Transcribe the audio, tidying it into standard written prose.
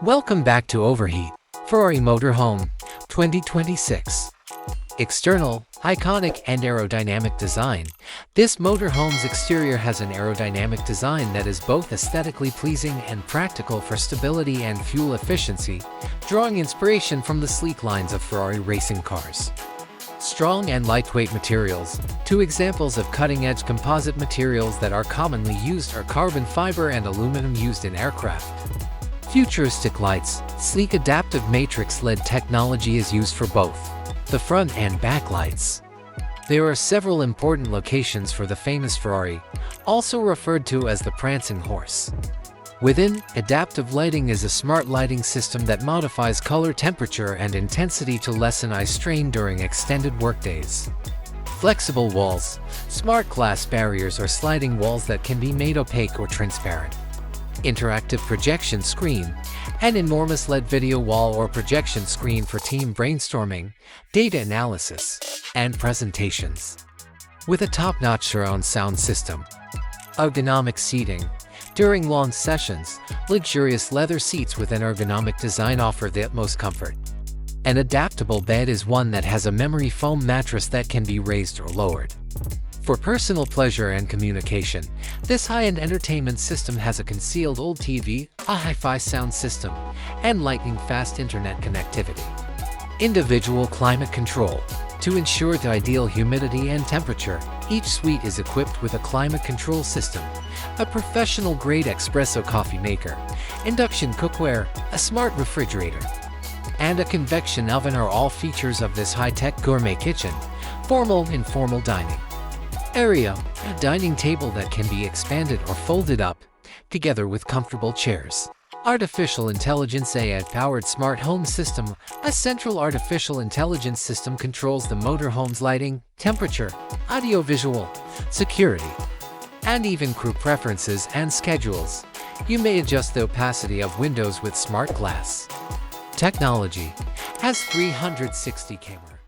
Welcome back to Overheat, Ferrari Motorhome, 2026. External, iconic and aerodynamic design. This motorhome's exterior has an aerodynamic design that is both aesthetically pleasing and practical for stability and fuel efficiency, drawing inspiration from the sleek lines of Ferrari racing cars. Strong and lightweight materials. Two examples of cutting-edge composite materials that are commonly used are carbon fiber and aluminum used in aircraft. Futuristic lights. Sleek adaptive matrix LED technology is used for both the front and back lights. There are several important locations for the famous Ferrari, also referred to as the Prancing Horse. Within, adaptive lighting is a smart lighting system that modifies color, temperature, and intensity to lessen eye strain during extended workdays. Flexible walls. Smart glass barriers or sliding walls that can be made opaque or transparent. Interactive projection screen. An enormous LED video wall or projection screen for team brainstorming, data analysis, and presentations. With a top-notch surround sound system. Ergonomic seating. During long sessions, luxurious leather seats with an ergonomic design offer the utmost comfort. An adaptable bed is one that has a memory foam mattress that can be raised or lowered. For personal pleasure and communication, this high-end entertainment system has a concealed OLED TV, a hi-fi sound system, and lightning-fast internet connectivity. Individual climate control. To ensure the ideal humidity and temperature, each suite is equipped with a climate control system, a professional-grade espresso coffee maker, induction cookware, a smart refrigerator, and a convection oven are all features of this high-tech gourmet kitchen. Informal dining area, a dining table that can be expanded or folded up, together with comfortable chairs. Artificial intelligence AI-powered smart home system. A central artificial intelligence system controls the motorhome's lighting, temperature, audio-visual, security, and even crew preferences and schedules. You may adjust the opacity of windows with smart glass. Technology has 360 cameras.